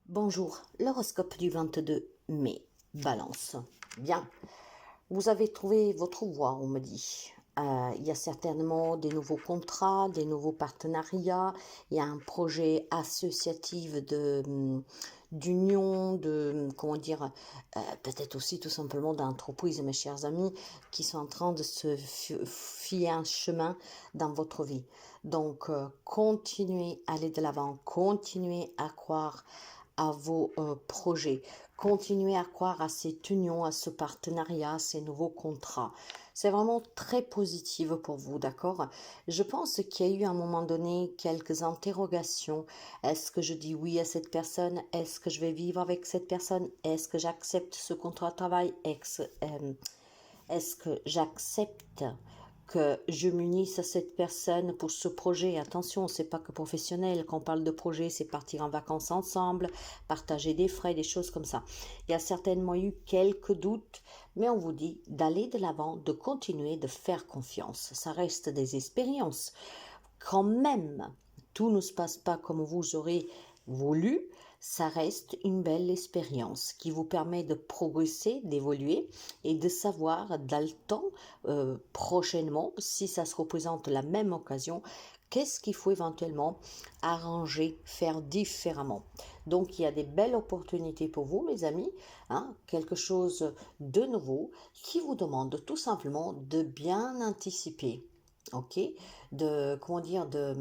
Bonjour, l'horoscope du 22 mai. Balance. Bien, vous avez trouvé votre voie, on me dit. Il y a certainement des nouveaux contrats, des nouveaux partenariats. Il y a un projet associatif d'union, comment dire, peut-être aussi tout simplement d'entreprise, mes chers amis, qui sont en train de se filer un chemin dans votre vie. Donc, continuez à aller de l'avant, continuez à croire à vos projets. Continuez à croire à cette union, à ce partenariat, à ces nouveaux contrats. C'est vraiment très positif pour vous, d'accord? Je pense qu'il y a eu à un moment donné quelques interrogations. Est-ce que je dis oui à cette personne? Est-ce que je vais vivre avec cette personne? Est-ce que j'accepte ce contrat de travail? Est-ce que j'accepte que je m'unisse à cette personne pour ce projet? Attention, c'est pas que professionnel. Quand on parle de projet, c'est partir en vacances ensemble, partager des frais, des choses comme ça. Il y a certainement eu quelques doutes, mais on vous dit d'aller de l'avant, de continuer, de faire confiance. Ça reste des expériences. Quand même, tout ne se passe pas comme vous aurez voulu, ça reste une belle expérience qui vous permet de progresser, d'évoluer et de savoir dans le temps, prochainement, si ça se représente la même occasion, qu'est-ce qu'il faut éventuellement arranger, faire différemment. Donc il y a des belles opportunités pour vous, mes amis, hein, quelque chose de nouveau qui vous demande tout simplement de bien anticiper. Ok, de comment dire de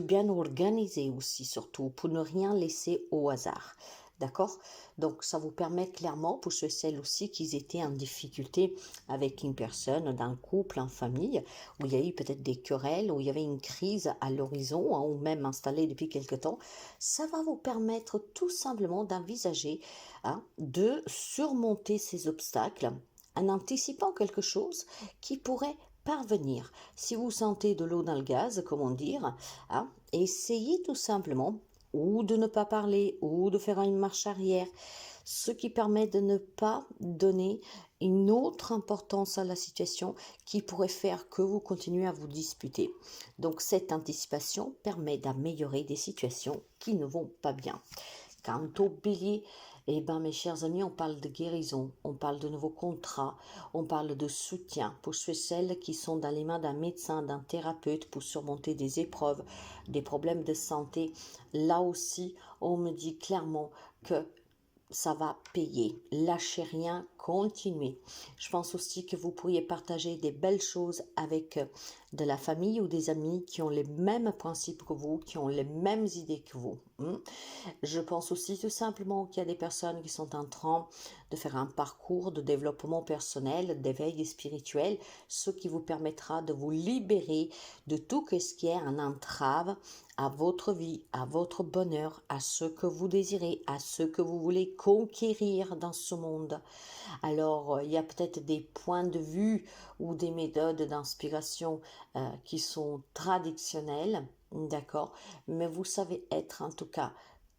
bien organiser aussi, surtout, pour ne rien laisser au hasard. D'accord? Donc, ça vous permet clairement, pour ceux et celles aussi qui étaient en difficulté avec une personne, d'un couple, en famille, où il y a eu peut-être des querelles, où il y avait une crise à l'horizon, hein, ou même installée depuis quelque temps, ça va vous permettre tout simplement d'envisager, hein, de surmonter ces obstacles en anticipant quelque chose qui pourrait parvenir. Si vous sentez de l'eau dans le gaz, comment dire, hein, essayez tout simplement ou de ne pas parler ou de faire une marche arrière, ce qui permet de ne pas donner une autre importance à la situation qui pourrait faire que vous continuez à vous disputer. Donc cette anticipation permet d'améliorer des situations qui ne vont pas bien. Quant au bélier, eh ben, mes chers amis, on parle de guérison, on parle de nouveaux contrats, on parle de soutien pour ceux et celles qui sont dans les mains d'un médecin, d'un thérapeute pour surmonter des épreuves, des problèmes de santé. Là aussi, on me dit clairement que ça va payer. Lâchez rien, continuez. Je pense aussi que vous pourriez partager des belles choses avec de la famille ou des amis qui ont les mêmes principes que vous, qui ont les mêmes idées que vous. Je pense aussi tout simplement qu'il y a des personnes qui sont en train de faire un parcours de développement personnel, d'éveil spirituel, ce qui vous permettra de vous libérer de tout ce qui est un entrave à votre vie, à votre bonheur, à ce que vous désirez, à ce que vous voulez conquérir dans ce monde. Alors, il y a peut-être des points de vue ou des méthodes d'inspiration qui sont traditionnelles, d'accord, mais vous savez être en tout cas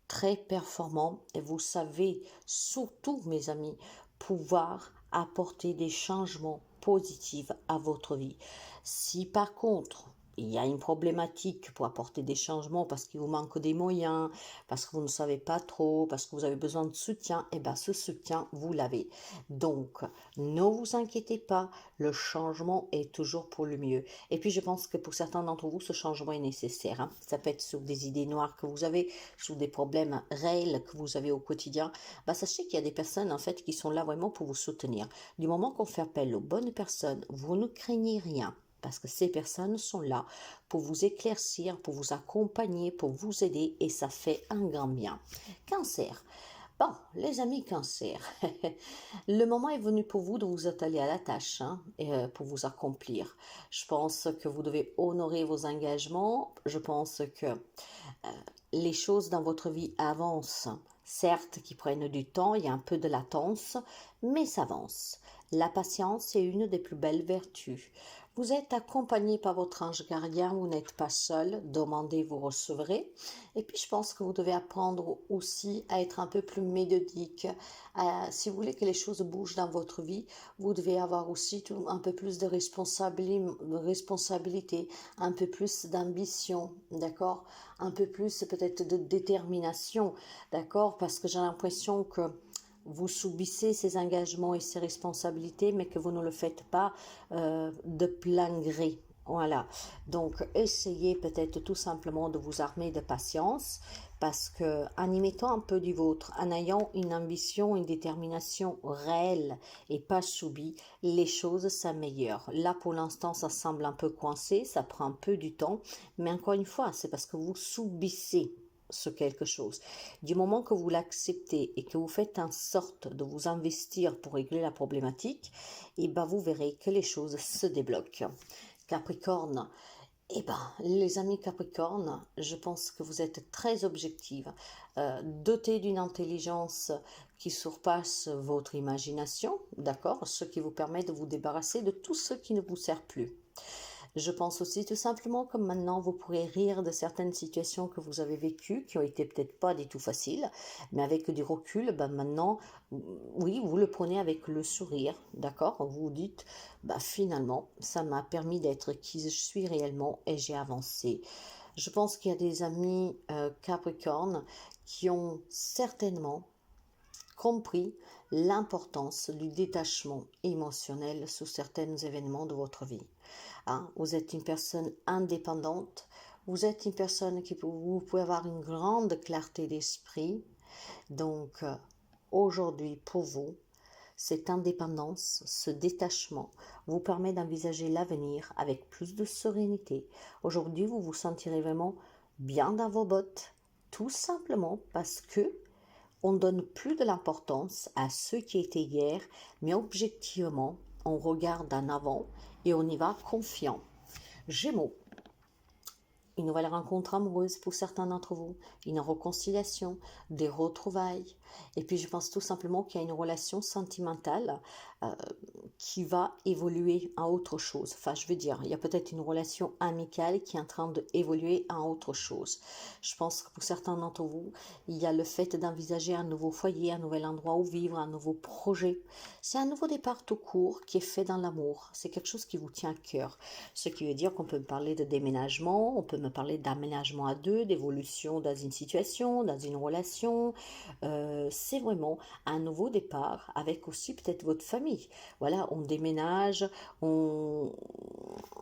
très performant et vous savez surtout, mes amis, pouvoir apporter des changements positifs à votre vie. Si par contre, il y a une problématique pour apporter des changements parce qu'il vous manque des moyens, parce que vous ne savez pas trop, parce que vous avez besoin de soutien, et bien ce soutien, vous l'avez. Donc, ne vous inquiétez pas, le changement est toujours pour le mieux. Et puis, je pense que pour certains d'entre vous, ce changement est nécessaire. Hein. Ça peut être sur des idées noires que vous avez, sur des problèmes réels que vous avez au quotidien. Bah, sachez qu'il y a des personnes, en fait, qui sont là vraiment pour vous soutenir. Du moment qu'on fait appel aux bonnes personnes, vous ne craignez rien parce que ces personnes sont là pour vous éclaircir, pour vous accompagner, pour vous aider et ça fait un grand bien. Cancer. Bon, les amis Cancer, le moment est venu pour vous de vous atteler à la tâche hein, et, pour vous accomplir. Je pense que vous devez honorer vos engagements. Je pense que les choses dans votre vie avancent. Certes, qui prennent du temps, il y a un peu de latence, mais ça avance. La patience est une des plus belles vertus. Vous êtes accompagné par votre ange gardien, vous n'êtes pas seul, demandez, vous recevrez. Et puis je pense que vous devez apprendre aussi à être un peu plus méthodique. Si vous voulez que les choses bougent dans votre vie, vous devez avoir aussi un peu plus de responsabilité, un peu plus d'ambition, d'accord? Un peu plus peut-être de détermination, d'accord? Parce que j'ai l'impression que vous subissez ces engagements et ces responsabilités, mais que vous ne le faites pas de plein gré. Voilà. Donc, essayez peut-être tout simplement de vous armer de patience, parce que en y mettant un peu du vôtre, en ayant une ambition, une détermination réelle et pas subie, les choses s'améliorent. Là, pour l'instant, ça semble un peu coincé, ça prend un peu du temps, mais encore une fois, c'est parce que vous subissez ce quelque chose. Du moment que vous l'acceptez et que vous faites en sorte de vous investir pour régler la problématique, et ben vous verrez que les choses se débloquent. Capricorne, eh ben, les amis Capricorne, je pense que vous êtes très objective, dotés d'une intelligence qui surpasse votre imagination, d'accord, ce qui vous permet de vous débarrasser de tout ce qui ne vous sert plus. Je pense aussi tout simplement que maintenant vous pourrez rire de certaines situations que vous avez vécues, qui ont été peut-être pas du tout faciles, mais avec du recul, ben maintenant, oui, vous le prenez avec le sourire, d'accord? Vous vous dites, bah finalement, ça m'a permis d'être qui je suis réellement et j'ai avancé. Je pense qu'il y a des amis Capricorne qui ont certainement compris l'importance du détachement émotionnel sous certains événements de votre vie. Hein, vous êtes une personne indépendante, vous êtes une personne qui vous pouvez avoir une grande clarté d'esprit. Donc aujourd'hui pour vous, cette indépendance, ce détachement vous permet d'envisager l'avenir avec plus de sérénité. Aujourd'hui, vous vous sentirez vraiment bien dans vos bottes, tout simplement parce que on donne plus de l'importance à ce qui était hier, mais objectivement, on regarde en avant et on y va confiant. Gémeaux, une nouvelle rencontre amoureuse pour certains d'entre vous, une réconciliation, des retrouvailles. Et puis je pense tout simplement qu'il y a une relation sentimentale qui va évoluer en autre chose. Enfin, je veux dire, il y a peut-être une relation amicale qui est en train d'évoluer en autre chose. Je pense que pour certains d'entre vous, il y a le fait d'envisager un nouveau foyer, un nouvel endroit où vivre, un nouveau projet. C'est un nouveau départ tout court qui est fait dans l'amour. C'est quelque chose qui vous tient à cœur. Ce qui veut dire qu'on peut me parler de déménagement, on peut me parler d'aménagement à deux, d'évolution dans une situation, dans une relation. C'est vraiment un nouveau départ avec aussi peut-être votre famille. Voilà, on déménage, on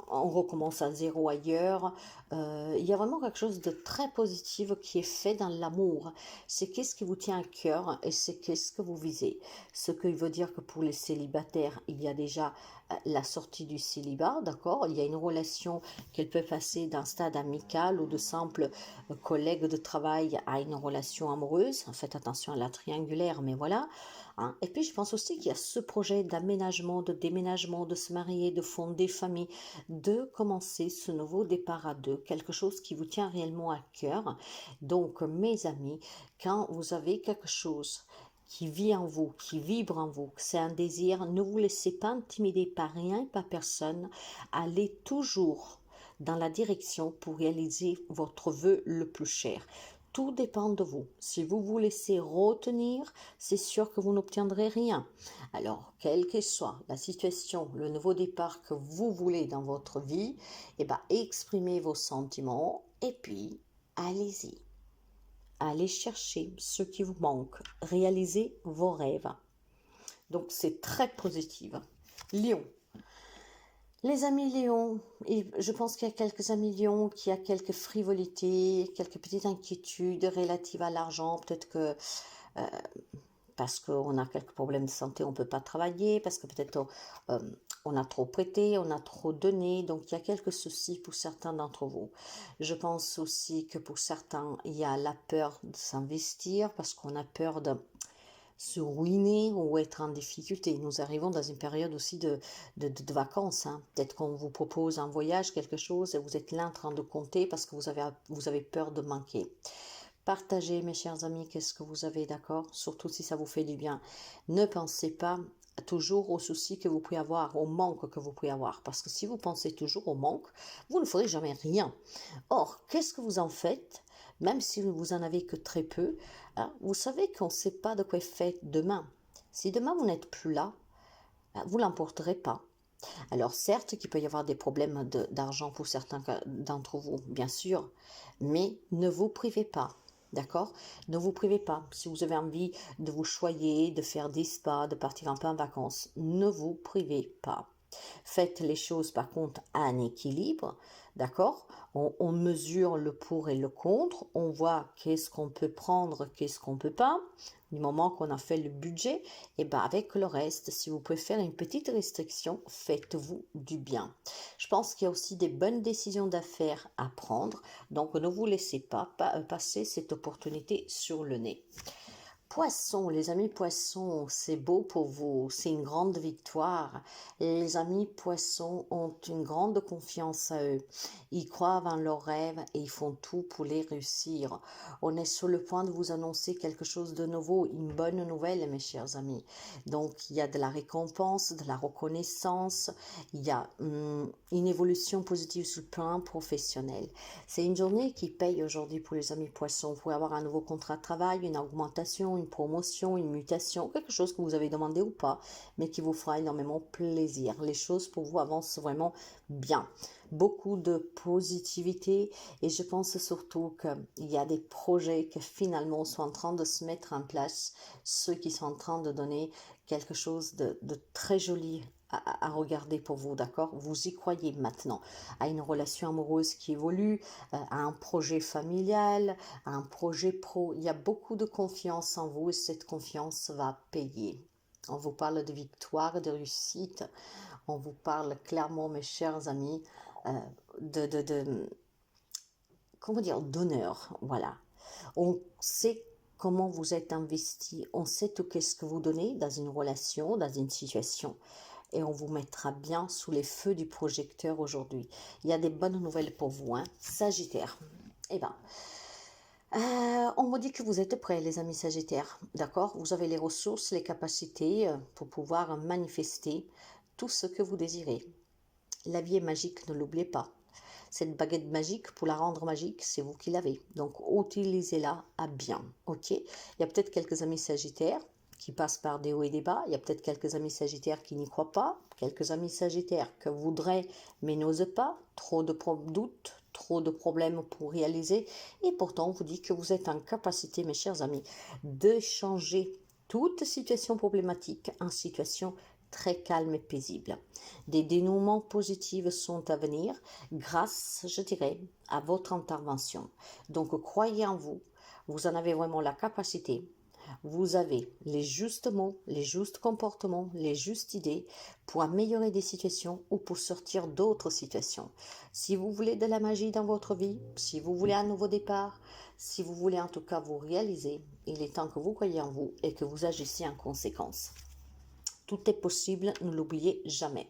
recommence à zéro ailleurs. Il y a vraiment quelque chose de très positif qui est fait dans l'amour. C'est qu'est-ce qui vous tient à cœur et c'est qu'est-ce que vous visez. Ce qui veut dire que pour les célibataires, il y a déjà la sortie du célibat, d'accord? Il y a une relation qu'elle peut passer d'un stade amical ou de simple collègue de travail à une relation amoureuse. Faites attention à la triangulaire, mais voilà. Hein. Et puis je pense aussi qu'il y a ce projet d'aménagement, de déménagement, de se marier, de fonder famille, de commencer ce nouveau départ à deux, quelque chose qui vous tient réellement à cœur. Donc mes amis, quand vous avez quelque chose qui vit en vous, qui vibre en vous, c'est un désir, ne vous laissez pas intimider par rien, par personne, allez toujours dans la direction pour réaliser votre vœu le plus cher. Tout dépend de vous. Si vous vous laissez retenir, c'est sûr que vous n'obtiendrez rien. Alors, quelle que soit la situation, le nouveau départ que vous voulez dans votre vie, eh ben, exprimez vos sentiments et puis allez-y. Allez chercher ce qui vous manque. Réalisez vos rêves. Donc, c'est très positif. Lion. Les amis Lion, je pense qu'il y a quelques amis Lion qui a quelques frivolités, quelques petites inquiétudes relatives à l'argent. Peut-être que parce qu'on a quelques problèmes de santé, on ne peut pas travailler, parce que peut-être on a trop prêté, on a trop donné, donc il y a quelques soucis pour certains d'entre vous. Je pense aussi que pour certains, il y a la peur de s'investir, parce qu'on a peur de se ruiner ou être en difficulté. Nous arrivons dans une période aussi de vacances. Hein. Peut-être qu'on vous propose un voyage, quelque chose, et vous êtes là en train de compter parce que vous avez peur de manquer. Partagez, mes chers amis, qu'est-ce que vous avez, d'accord? Surtout si ça vous fait du bien. Ne pensez pas toujours aux soucis que vous pouvez avoir, au manque que vous pouvez avoir. Parce que si vous pensez toujours au manque, vous ne ferez jamais rien. Or, qu'est-ce que vous en faites? Même si vous en avez que très peu, hein, vous savez qu'on ne sait pas de quoi est fait demain. Si demain vous n'êtes plus là, vous ne l'emporterez pas. Alors certes qu'il peut y avoir des problèmes d'argent pour certains d'entre vous, bien sûr, mais ne vous privez pas. D'accord? Ne vous privez pas. Si vous avez envie de vous choyer, de faire des spas, de partir un peu en vacances, ne vous privez pas. Faites les choses par contre à un équilibre, d'accord? On mesure le pour et le contre, on voit qu'est-ce qu'on peut prendre, qu'est-ce qu'on peut pas. Du moment qu'on a fait le budget, et ben avec le reste, si vous pouvez faire une petite restriction, faites-vous du bien. Je pense qu'il y a aussi des bonnes décisions d'affaires à prendre, donc ne vous laissez pas passer cette opportunité sur le nez. Poissons, les amis poissons, c'est beau pour vous, c'est une grande victoire. Les amis poissons ont une grande confiance à eux. Ils croient en leurs rêves et ils font tout pour les réussir. On est sur le point de vous annoncer quelque chose de nouveau, une bonne nouvelle, mes chers amis. Donc, il y a de la récompense, de la reconnaissance, il y a une évolution positive sur le plan professionnel. C'est une journée qui paye aujourd'hui pour les amis poissons. Vous pouvez avoir un nouveau contrat de travail, une augmentation, une promotion, une mutation, quelque chose que vous avez demandé ou pas, mais qui vous fera énormément plaisir. Les choses pour vous avancent vraiment bien. Beaucoup de positivité et je pense surtout qu'il y a des projets qui finalement sont en train de se mettre en place, ceux qui sont en train de donner quelque chose de très joli à regarder pour vous, d'accord? Vous y croyez maintenant à une relation amoureuse qui évolue, à un projet familial, à un projet pro. Il y a beaucoup de confiance en vous et cette confiance va payer. On vous parle de victoire, de réussite. On vous parle clairement, mes chers amis, comment dire, d'honneur. Voilà. On sait comment vous êtes investi. On sait tout qu'est-ce que vous donnez dans une relation, dans une situation. Et on vous mettra bien sous les feux du projecteur aujourd'hui. Il y a des bonnes nouvelles pour vous, hein. Sagittaire. Eh bien, on me dit que vous êtes prêts, les amis Sagittaires. D'accord? Vous avez les ressources, les capacités pour pouvoir manifester tout ce que vous désirez. La vie est magique, ne l'oubliez pas. Cette baguette magique, pour la rendre magique, c'est vous qui l'avez. Donc, utilisez-la à bien. Ok? Il y a peut-être quelques amis Sagittaires qui passent par des hauts et des bas. Il y a peut-être quelques amis Sagittaires qui n'y croient pas. Quelques amis Sagittaires que voudraient mais n'osent pas. Trop de doutes, trop de problèmes pour réaliser. Et pourtant, on vous dit que vous êtes en capacité, mes chers amis, de changer toute situation problématique en situation très calme et paisible. Des dénouements positifs sont à venir grâce, je dirais, à votre intervention. Donc, croyez en vous. Vous en avez vraiment la capacité. Vous avez les justes mots, les justes comportements, les justes idées pour améliorer des situations ou pour sortir d'autres situations. Si vous voulez de la magie dans votre vie, si vous voulez un nouveau départ, si vous voulez en tout cas vous réaliser, il est temps que vous croyez en vous et que vous agissiez en conséquence. Tout est possible, ne l'oubliez jamais.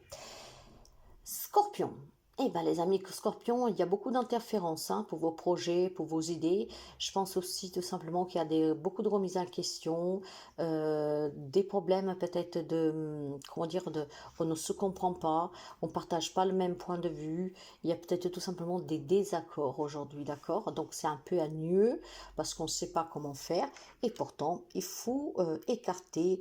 Scorpion. Eh bien, les amis Scorpion, il y a beaucoup d'interférences pour vos projets, pour vos idées. Je pense aussi tout simplement qu'il y a beaucoup de remises en question, des problèmes peut-être comment dire, on ne se comprend pas, on ne partage pas le même point de vue. Il y a peut-être tout simplement des désaccords aujourd'hui, d'accord? Donc, c'est un peu ennuyeux parce qu'on ne sait pas comment faire. Et pourtant, il faut écarter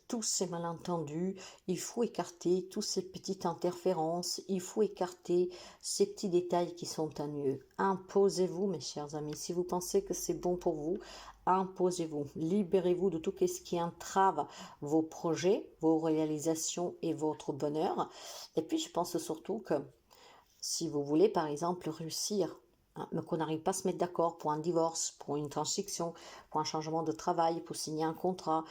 tous ces malentendus, il faut écarter toutes ces petites interférences, il faut écarter ces petits détails qui sont ennuyeux. Imposez-vous, mes chers amis. Si vous pensez que c'est bon pour vous, imposez-vous. Libérez-vous de tout ce qui entrave vos projets, vos réalisations et votre bonheur. Et puis, je pense surtout que si vous voulez, par exemple, réussir, mais qu'on n'arrive pas à se mettre d'accord pour un divorce, pour une transaction, pour un changement de travail, pour signer un contrat,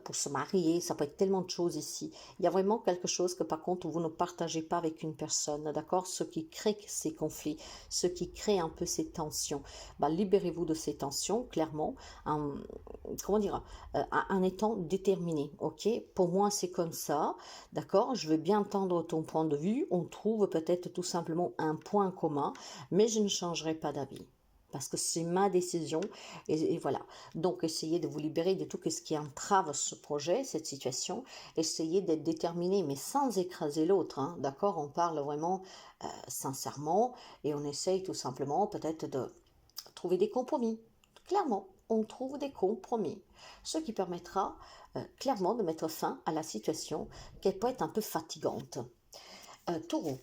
pour se marier, ça peut être tellement de choses ici. Il y a vraiment quelque chose que par contre vous ne partagez pas avec une personne, d'accord? Ce qui crée ces conflits, ce qui crée un peu ces tensions. Libérez-vous de ces tensions, clairement, comment dire, en étant déterminé, ok? Pour moi c'est comme ça, d'accord? Je veux bien entendre ton point de vue, on trouve peut-être tout simplement un point commun, mais je ne changerai pas d'avis. parce que c'est ma décision, et voilà. Donc, essayez de vous libérer de tout ce qui entrave ce projet, cette situation. Essayez d'être déterminé, mais sans écraser l'autre, hein, d'accord? On parle vraiment sincèrement, et on essaye tout simplement peut-être de trouver des compromis. Clairement, on trouve des compromis, ce qui permettra clairement de mettre fin à la situation qui peut être un peu fatigante. Taureau.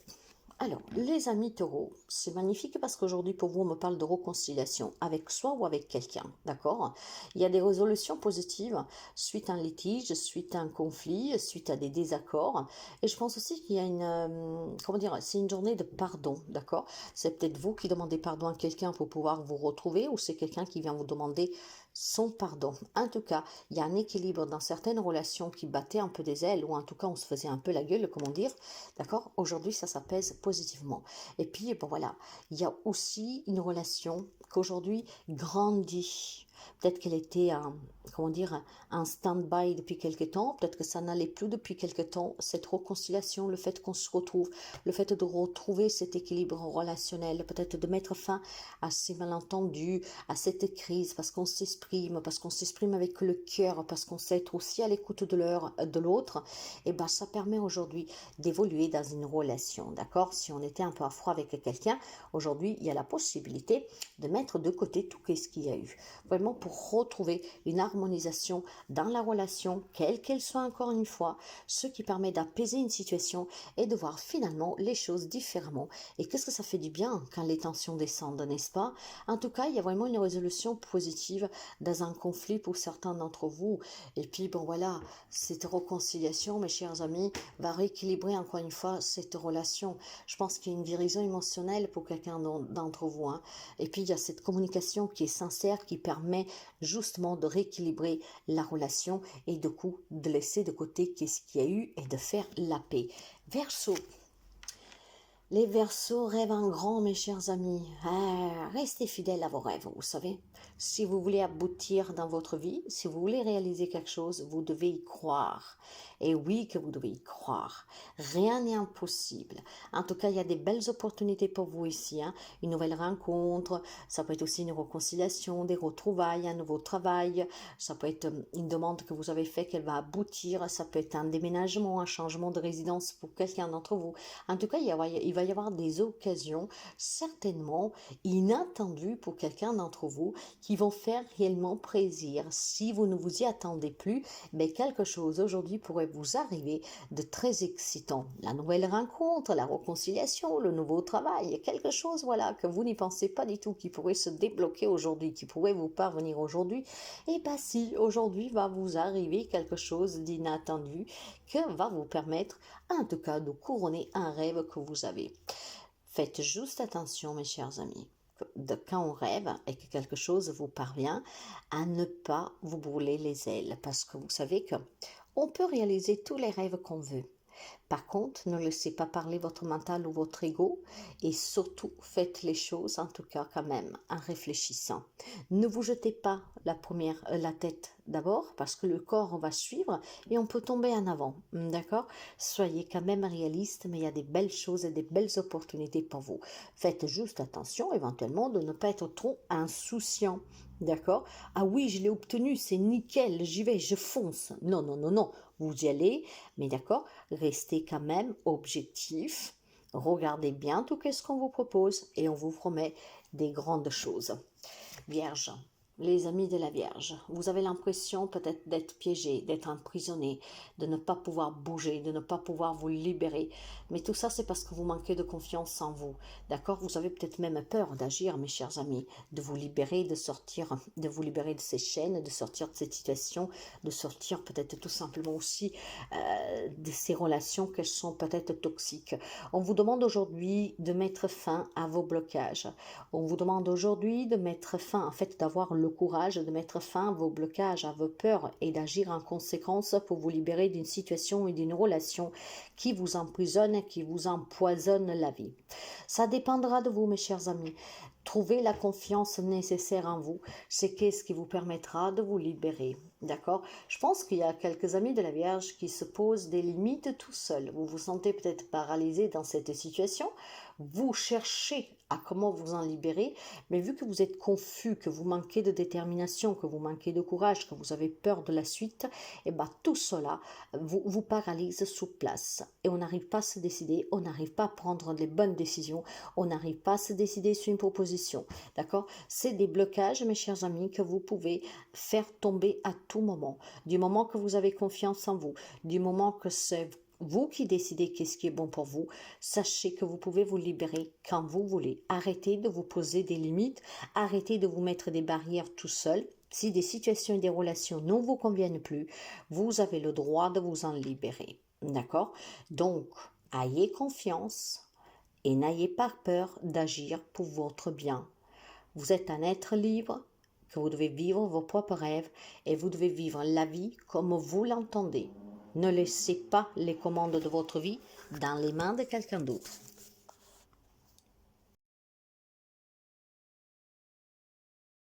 Alors, les amis taureaux, c'est magnifique parce qu'aujourd'hui, pour vous, on me parle de réconciliation avec soi ou avec quelqu'un, d'accord? Il y a des résolutions positives suite à un litige, suite à un conflit, suite à des désaccords. Et je pense aussi qu'il y a comment dire, c'est une journée de pardon, d'accord? C'est peut-être vous qui demandez pardon à quelqu'un pour pouvoir vous retrouver, ou c'est quelqu'un qui vient vous demander son pardon. En tout cas, il y a un équilibre dans certaines relations qui battaient un peu des ailes, ou en tout cas, on se faisait un peu la gueule, comment dire, d'accord? Aujourd'hui, ça s'apaise positivement. Et puis, bon voilà, il y a aussi une relation qu'aujourd'hui grandit. Peut-être qu'elle était comment dire, un stand-by depuis quelque temps, peut-être que ça n'allait plus depuis quelque temps. Cette réconciliation, le fait qu'on se retrouve, le fait de retrouver cet équilibre relationnel, peut-être de mettre fin à ces malentendus, à cette crise, parce qu'on s'exprime avec le cœur, parce qu'on sait être aussi à l'écoute de l'autre, et ben ça permet aujourd'hui d'évoluer dans une relation, d'accord? Si on était un peu à froid avec quelqu'un, aujourd'hui, il y a la possibilité de mettre de côté tout ce qu'il y a eu. Vraiment pour retrouver une harmonisation dans la relation, quelle qu'elle soit encore une fois, ce qui permet d'apaiser une situation et de voir finalement les choses différemment. Et qu'est-ce que ça fait du bien quand les tensions descendent, n'est-ce pas? En tout cas, il y a vraiment une résolution positive dans un conflit pour certains d'entre vous. Et puis, bon voilà, cette réconciliation, mes chers amis, va rééquilibrer encore une fois cette relation. Je pense qu'il y a une guérison émotionnelle pour quelqu'un d'entre vous, hein. Et puis, il y a cette communication qui est sincère, qui permet justement de rééquilibrer la relation et du coup de laisser de côté qu'est-ce qu'il y a eu et de faire la paix. Verseau. Les Verseaux rêvent en grand, mes chers amis. Restez fidèles à vos rêves, vous savez. Si vous voulez aboutir dans votre vie, si vous voulez réaliser quelque chose, vous devez y croire. Et oui que vous devez y croire. Rien n'est impossible. En tout cas, il y a des belles opportunités pour vous ici, hein. Une nouvelle rencontre, ça peut être aussi une réconciliation, des retrouvailles, un nouveau travail. Ça peut être une demande que vous avez faite, qu'elle va aboutir. Ça peut être un déménagement, un changement de résidence pour quelqu'un d'entre vous. En tout cas, il va y avoir des occasions certainement inattendues pour quelqu'un d'entre vous qui vont faire réellement plaisir. Si vous ne vous y attendez plus, mais quelque chose aujourd'hui pourrait vous arriver de très excitant. La nouvelle rencontre, la réconciliation, le nouveau travail, quelque chose voilà que vous n'y pensez pas du tout, qui pourrait se débloquer aujourd'hui, qui pourrait vous parvenir aujourd'hui. Et bien si aujourd'hui va vous arriver quelque chose d'inattendu que va vous permettre en tout cas de couronner un rêve que vous avez. Faites juste attention, mes chers amis, de quand on rêve et que quelque chose vous parvient, à ne pas vous brûler les ailes, parce que vous savez que on peut réaliser tous les rêves qu'on veut. Par contre, ne laissez pas parler votre mental ou votre ego, et surtout faites les choses en tout cas quand même en réfléchissant. Ne vous jetez pas la tête d'abord, parce que le corps va suivre et on peut tomber en avant, d'accord? Soyez quand même réaliste, mais il y a des belles choses et des belles opportunités pour vous. Faites juste attention éventuellement de ne pas être trop insouciant. D'accord? Ah oui, je l'ai obtenu, c'est nickel, j'y vais, je fonce. Non, non, non, non, vous y allez, mais d'accord, restez quand même objectif. Regardez bien tout ce qu'on vous propose et on vous promet des grandes choses. Vierge. Les amis de la Vierge, vous avez l'impression peut-être d'être piégé, d'être emprisonné, de ne pas pouvoir bouger, de ne pas pouvoir vous libérer. Mais tout ça, c'est parce que vous manquez de confiance en vous. D'accord? Vous avez peut-être même peur d'agir, mes chers amis, de vous libérer, de sortir, de vous libérer de ces chaînes, de sortir de cette situation, de sortir peut-être tout simplement aussi de ces relations qui sont peut-être toxiques. On vous demande aujourd'hui de mettre fin à vos blocages. On vous demande aujourd'hui de mettre fin, en fait, d'avoir le courage de mettre fin à vos blocages, à vos peurs et d'agir en conséquence pour vous libérer d'une situation et d'une relation qui vous emprisonne, qui vous empoisonne la vie. Ça dépendra de vous, mes chers amis. Trouvez la confiance nécessaire en vous. C'est qu'est-ce qui vous permettra de vous libérer. D'accord? Je pense qu'il y a quelques amis de la Vierge qui se posent des limites tout seuls. Vous vous sentez peut-être paralysé dans cette situation. Vous cherchez à comment vous en libérer, mais vu que vous êtes confus, que vous manquez de détermination, que vous manquez de courage, que vous avez peur de la suite, et bien tout cela vous paralyse sous place. Et on n'arrive pas à se décider, on n'arrive pas à prendre les bonnes décisions, on n'arrive pas à se décider sur une proposition. D'accord? C'est des blocages, mes chers amis, que vous pouvez faire tomber à tout moment. Du moment que vous avez confiance en vous, du moment que c'est vous qui décidez qu'est-ce qui est bon pour vous, sachez que vous pouvez vous libérer quand vous voulez. Arrêtez de vous poser des limites, arrêtez de vous mettre des barrières tout seul. Si des situations et des relations ne vous conviennent plus, vous avez le droit de vous en libérer. D'accord? Donc, ayez confiance et n'ayez pas peur d'agir pour votre bien. Vous êtes un être libre, que vous devez vivre vos propres rêves et vous devez vivre la vie comme vous l'entendez. Ne laissez pas les commandes de votre vie dans les mains de quelqu'un d'autre.